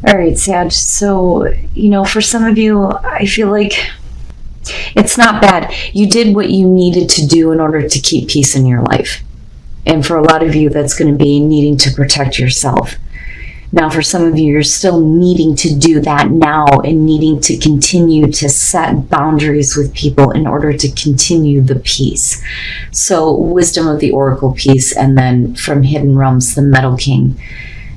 All right, Sag. So, for some of you, I feel like it's not bad. You did what you needed to do in order to keep peace in your life. And for a lot of you, that's going to be needing to protect yourself. Now, for some of you, you're still needing to do that now and needing to continue to set boundaries with people in order to continue the peace. So, wisdom of the oracle piece, and then from Hidden Realms, the Metal King,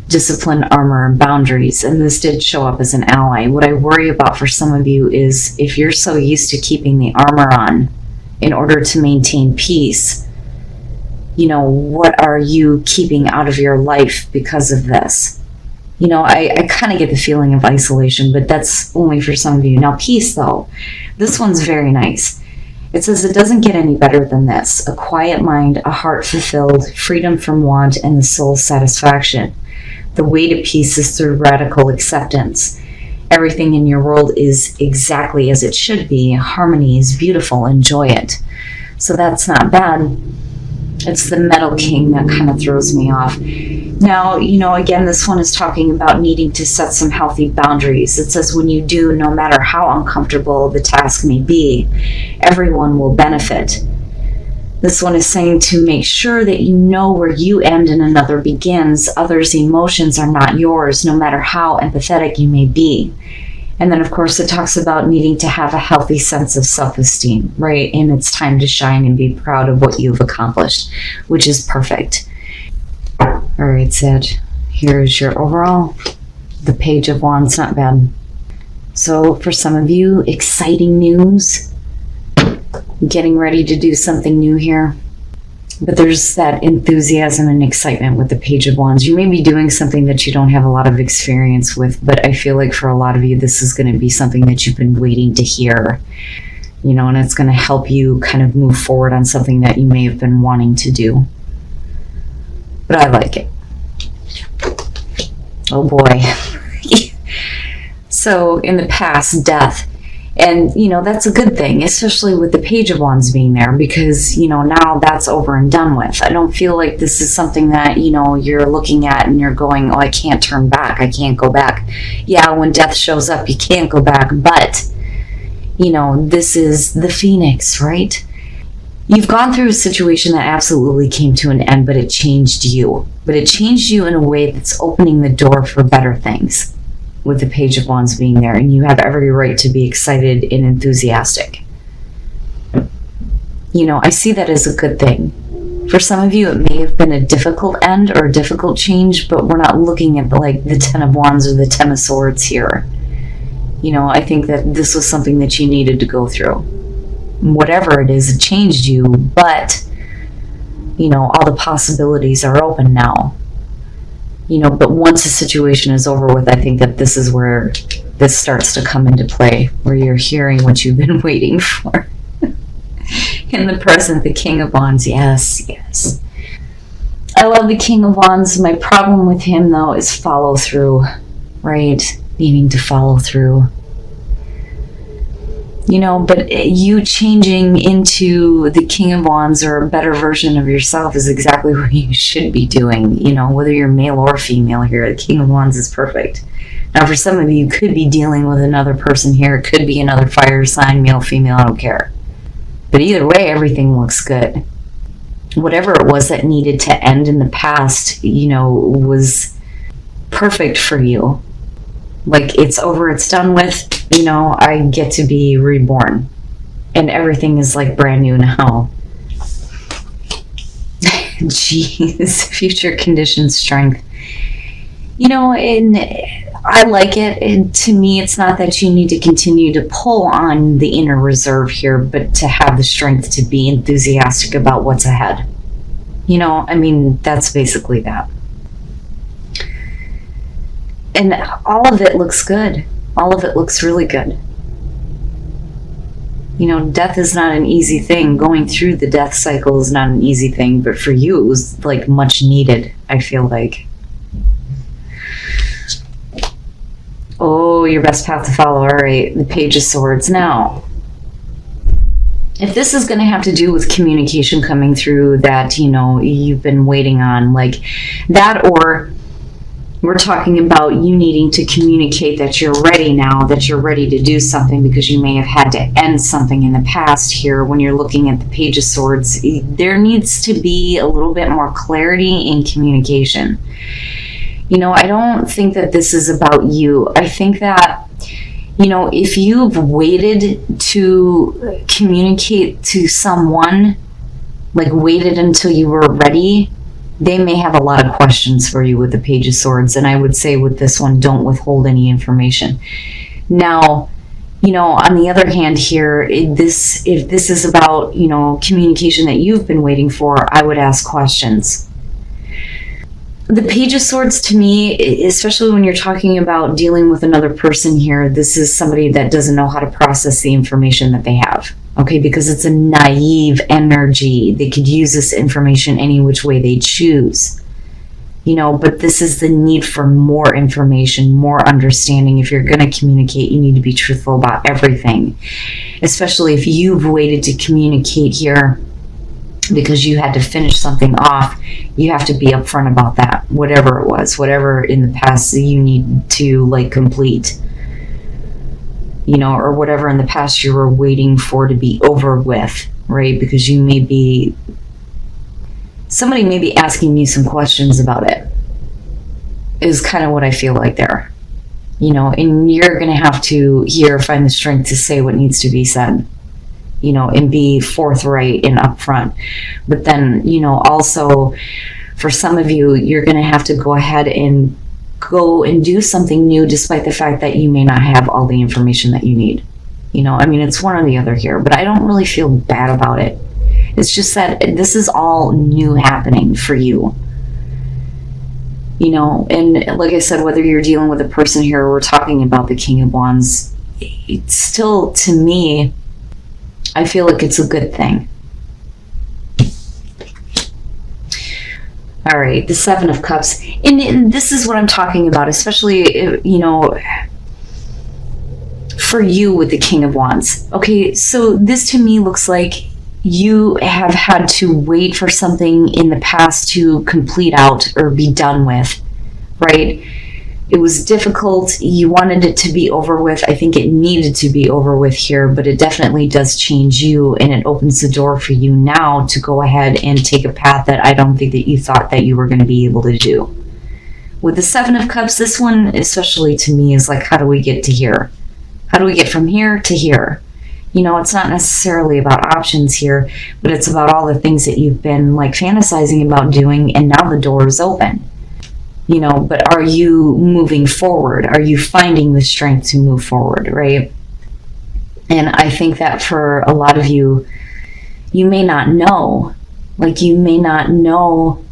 discipline, armor, and boundaries. And this did show up as an ally. What I worry about for some of you is if you're so used to keeping the armor on in order to maintain peace, what are you keeping out of your life because of this? I kind of get the feeling of isolation, but that's only for some of you. Now, peace, though, this one's very nice. It says it doesn't get any better than this. A quiet mind, a heart fulfilled, freedom from want, and the soul's satisfaction. The way to peace is through radical acceptance. Everything in your world is exactly as it should be. Harmony is beautiful. Enjoy it. So that's not bad. It's the Metal King that kind of throws me off. Now, again, this one is talking about needing to set some healthy boundaries. It says when you do, no matter how uncomfortable the task may be, everyone will benefit. This one is saying to make sure that you know where you end and another begins. Others' emotions are not yours, no matter how empathetic you may be. And then, of course, it talks about needing to have a healthy sense of self-esteem, right? And it's time to shine and be proud of what you've accomplished, which is perfect. All right, Sag, here's your overall. The Page of Wands, not bad. So for some of you, exciting news. Getting ready to do something new here. But there's that enthusiasm and excitement with the Page of Wands. You may be doing something that you don't have a lot of experience with, but I feel like for a lot of you, this is going to be something that you've been waiting to hear, and it's going to help you kind of move forward on something that you may have been wanting to do. But I like it. Oh boy. So in the past, death. And, that's a good thing, especially with the Page of Wands being there, because, now that's over and done with. I don't feel like this is something that, you're looking at and you're going, oh, I can't turn back. I can't go back. Yeah, when death shows up, you can't go back. But, this is the Phoenix, right? You've gone through a situation that absolutely came to an end, but it changed you. But it changed you in a way that's opening the door for better things. With the Page of Wands being there, and you have every right to be excited and enthusiastic. I see that as a good thing. For some of you, it may have been a difficult end or a difficult change, but we're not looking at the Ten of Wands or the Ten of Swords here. I think that this was something that you needed to go through. Whatever it is, it changed you, but, all the possibilities are open now. But once a situation is over with, I think that this is where this starts to come into play, where you're hearing what you've been waiting for. In the present, the King of Wands, yes. I love the King of Wands. My problem with him, though, is follow through, right? Needing to follow through. But you changing into the King of Wands or a better version of yourself is exactly what you should be doing. Whether you're male or female here, the King of Wands is perfect. Now, for some of you, you could be dealing with another person here. It could be another fire sign, male, female, I don't care. But either way, everything looks good. Whatever it was that needed to end in the past, was perfect for you. It's over, it's done with, I get to be reborn. And everything is brand new now. Jeez, future condition strength. And I like it. And to me, it's not that you need to continue to pull on the inner reserve here, but to have the strength to be enthusiastic about what's ahead. That's basically that. And all of it looks good. All of it looks really good. Death is not an easy thing. Going through the death cycle is not an easy thing, but for you, it was much needed, I feel like. Oh, your best path to follow. All right, the Page of Swords. Now, if this is going to have to do with communication coming through that, you've been waiting on, that, or We're talking about you needing to communicate that you're ready now, that you're ready to do something, because you may have had to end something in the past here. When you're looking at the Page of Swords, there needs to be a little bit more clarity in communication. You know, I don't think that this is about you. I think that, you know, if you've waited to communicate to someone, like waited until you were ready, they may have a lot of questions for you with the Page of Swords. And I would say with this one, don't withhold any information. Now, you know, on the other hand here, if this is about, you know, communication that you've been waiting for, I would ask questions. The Page of Swords, to me, especially when you're talking about dealing with another person here, this is somebody that doesn't know how to process the information that they have. Okay, because it's a naive energy. They could use this information any which way they choose. You know, but this is the need for more information, more understanding. If you're going to communicate, you need to be truthful about everything. Especially if you've waited to communicate here because you had to finish something off, you have to be upfront about that. Whatever it was, whatever in the past you need to like complete. You know, or whatever in the past you were waiting for to be over with, right? Because you may be, somebody may be asking you some questions about it, is kind of what I feel like there. You know, and you're going to have to here find the strength to say what needs to be said, you know, and be forthright and upfront. But then, you know, also for some of you, you're going to have to go ahead and go and do something new, despite the fact that you may not have all the information that you need. You know, I mean, it's one or the other here, but I don't really feel bad about it. It's just that this is all new happening for you. You know, and like I said, whether you're dealing with a person here or we're talking about the King of Wands, it's still, to me, I feel like it's a good thing. All right, the Seven of Cups. And this is what I'm talking about, especially, you know, for you with the King of Wands. Okay, so this to me looks like you have had to wait for something in the past to complete out or be done with, right? It was difficult. You wanted it to be over with. I think it needed to be over with here, but it definitely does change you, and it opens the door for you now to go ahead and take a path that I don't think that you thought that you were going to be able to do. With the Seven of Cups, this one, especially to me, is like, how do we get to here? How do we get from here to here? You know, it's not necessarily about options here, but it's about all the things that you've been like fantasizing about doing, and now the door is open. You know, but are you moving forward? Are you finding the strength to move forward, right? And I think that for a lot of you, you may not know. Like, you may not know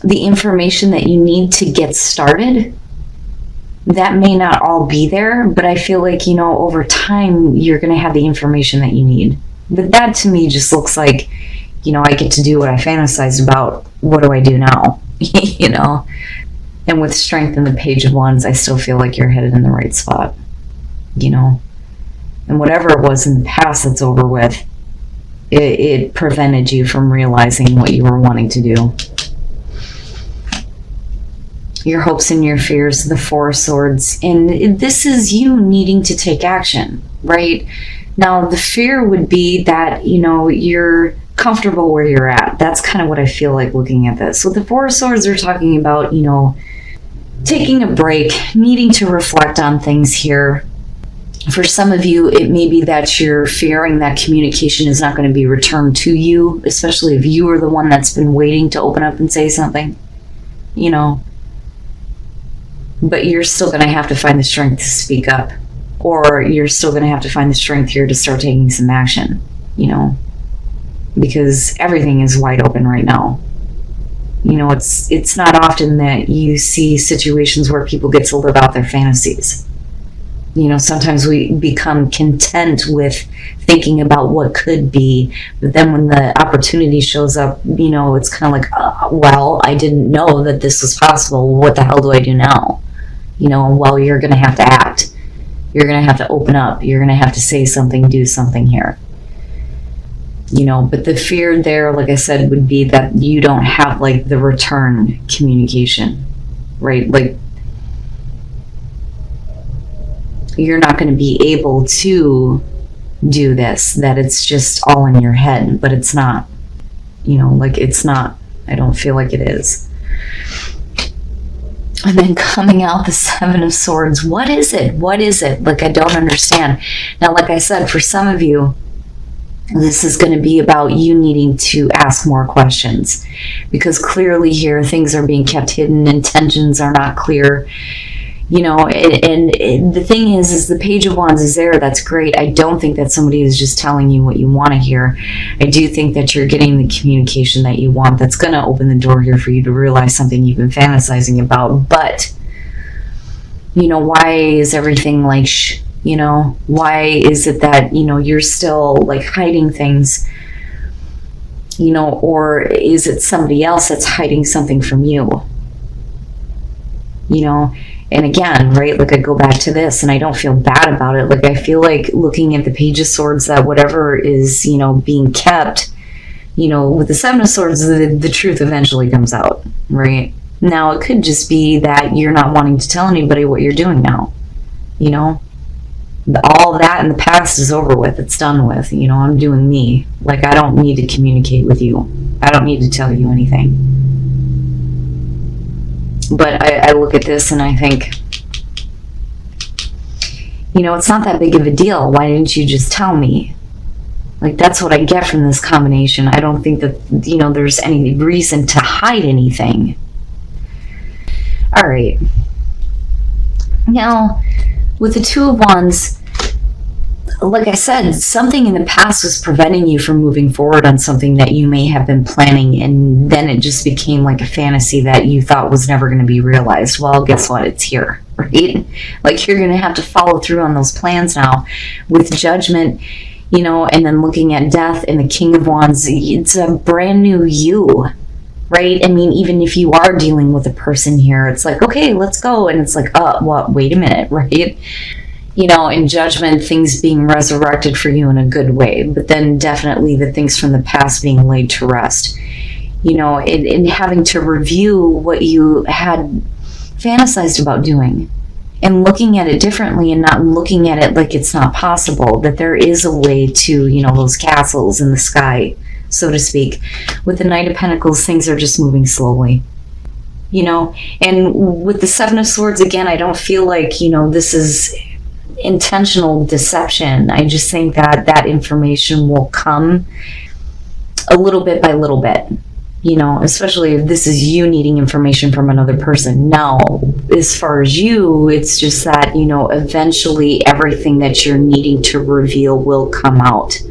the information that you need to get started. That may not all be there, but I feel like, you know, over time, you're going to have the information that you need. But that to me just looks like, you know, I get to do what I fantasized about. What do I do now? You know, and with Strength and the Page of Wands, I still feel like you're headed in the right spot, you know, and whatever it was in the past that's over with, it prevented you from realizing what you were wanting to do. Your hopes and your fears, the Four of Swords, and this is you needing to take action, right? Now, the fear would be that, you know, you're comfortable where you're at. That's kind of what I feel like looking at this. With the Four of Swords, we're talking about, you know, taking a break, needing to reflect on things here. For some of you, it may be that you're fearing that communication is not going to be returned to you, especially if you are the one that's been waiting to open up and say something, you know. But you're still going to have to find the strength to speak up, or you're still going to have to find the strength here to start taking some action, you know. Because everything is wide open right now. You know, it's not often that you see situations where people get to live out their fantasies. You know, sometimes we become content with thinking about what could be, but then when the opportunity shows up, you know, it's kind of like, oh, well, I didn't know that this was possible. What the hell do I do now? You know, well, you're going to have to act. You're going to have to open up. You're going to have to say something, do something here. you know, but the fear there, like I said, would be that you don't have like the return communication, right? Like you're not going to be able to do this, that it's just all in your head, but it's not, you know, like it's not. I don't feel like it is. And then coming out the Seven of Swords, what is it? What is it? Like, I don't understand. Now, like I said, for some of you, this is going to be about you needing to ask more questions, because clearly here things are being kept hidden, intentions are not clear, you know, and the thing is the Page of Wands is there. That's great. I don't think that somebody is just telling you what you want to hear. I do think that you're getting the communication that you want. That's going to open the door here for you to realize something you've been fantasizing about. But, you know, why is everything like, you know, why is it that, you know, you're still like hiding things, you know, or is it somebody else that's hiding something from you, you know? And again, right, like I go back to this and I don't feel bad about it. Like I feel like looking at the Page of Swords that whatever is, you know, being kept, you know, with the Seven of Swords, the truth eventually comes out, right? Now, it could just be that you're not wanting to tell anybody what you're doing now, you know? All that in the past is over with. It's done with. You know, I'm doing me. Like, I don't need to communicate with you. I don't need to tell you anything. But I look at this and I think, you know, it's not that big of a deal. Why didn't you just tell me? Like, that's what I get from this combination. I don't think that, you know, there's any reason to hide anything. All right. Now, with the Two of Wands, like I said, something in the past was preventing you from moving forward on something that you may have been planning, and then it just became like a fantasy that you thought was never going to be realized. Well, guess what? It's here, right? Like, you're going to have to follow through on those plans now with Judgment, you know, and then looking at Death and the King of Wands. It's a brand new you, right? I mean, even if you are dealing with a person here, it's like, okay, let's go. And it's like, what? Wait a minute, right? You know, in Judgment, things being resurrected for you in a good way, but then definitely the things from the past being laid to rest. You know, in having to review what you had fantasized about doing and looking at it differently and not looking at it like it's not possible, that there is a way to, you know, those castles in the sky, so to speak. With the Knight of Pentacles, things are just moving slowly. You know, and with the Seven of Swords, again, I don't feel like, you know, this is intentional deception. I just think that that information will come a little bit by little bit, you know, especially if this is you needing information from another person. Now, as far as you, it's just that, you know, eventually everything that you're needing to reveal will come out,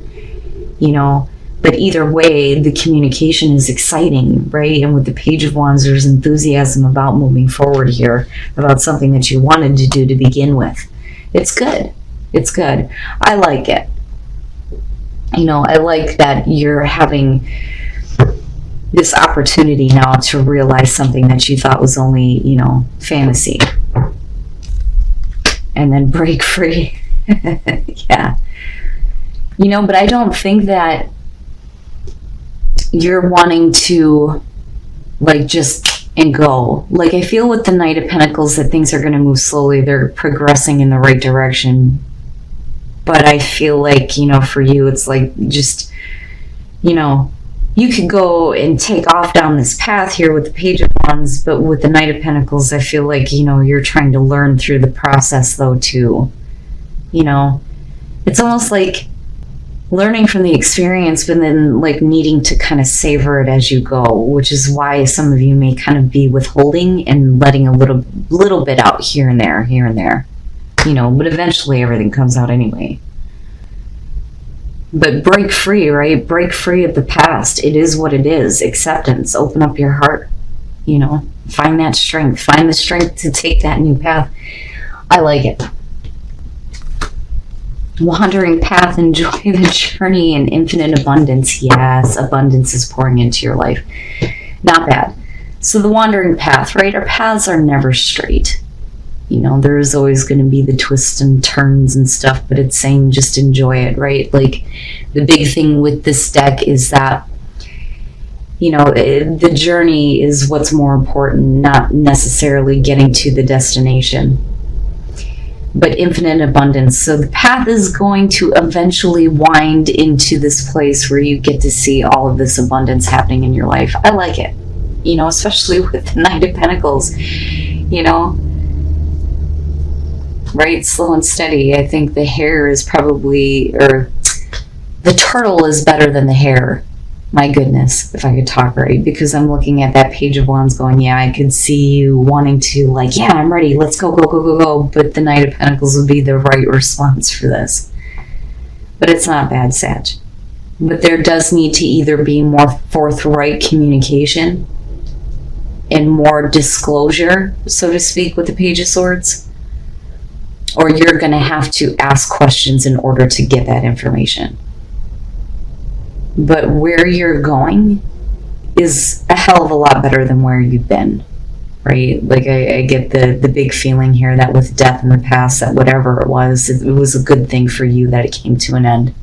you know. But either way, the communication is exciting, right? And with the Page of Wands, there's enthusiasm about moving forward here, about something that you wanted to do to begin with. It's good. It's good. I like it. You know, I like that you're having this opportunity now to realize something that you thought was only, you know, fantasy. And then break free. Yeah. You know, but I don't think that you're wanting to, like, just and go. Like, I feel with the Knight of Pentacles that things are going to move slowly. They're progressing in the right direction. But I feel like, you know, for you, it's like just, you know, you could go and take off down this path here with the Page of Wands, but with the Knight of Pentacles, I feel like, you know, you're trying to learn through the process, though, too. You know, it's almost like learning from the experience, but then like needing to kind of savor it as you go, which is why some of you may kind of be withholding and letting a little bit out here and there, you know, but eventually everything comes out anyway. But break free, right? Break free of the past. It is what it is. Acceptance. Open up your heart, you know, find that strength, find the strength to take that new path. I like it. Wandering path, enjoy the journey and infinite abundance. Yes, abundance is pouring into your life. Not bad. So the wandering path, right? Our paths are never straight. You know, there's always going to be the twists and turns and stuff, but it's saying just enjoy it, right? Like, the big thing with this deck is that, you know, the journey is what's more important, not necessarily getting to the destination, but infinite abundance. So the path is going to eventually wind into this place where you get to see all of this abundance happening in your life. I like it, you know, especially with the Knight of Pentacles, you know, right? Slow and steady. I think the hare is probably, or the turtle is better than the hare. My goodness, if I could talk right, because I'm looking at that Page of Wands going, yeah, I could see you wanting to, like, yeah, I'm ready, let's go, go, go, go, go, but the Knight of Pentacles would be the right response for this. But it's not bad, Sag. But there does need to either be more forthright communication and more disclosure, so to speak, with the Page of Swords, or you're going to have to ask questions in order to get that information. But where you're going is a hell of a lot better than where you've been, right? Like, I get the big feeling here that with death in the past, that whatever it was a good thing for you that it came to an end.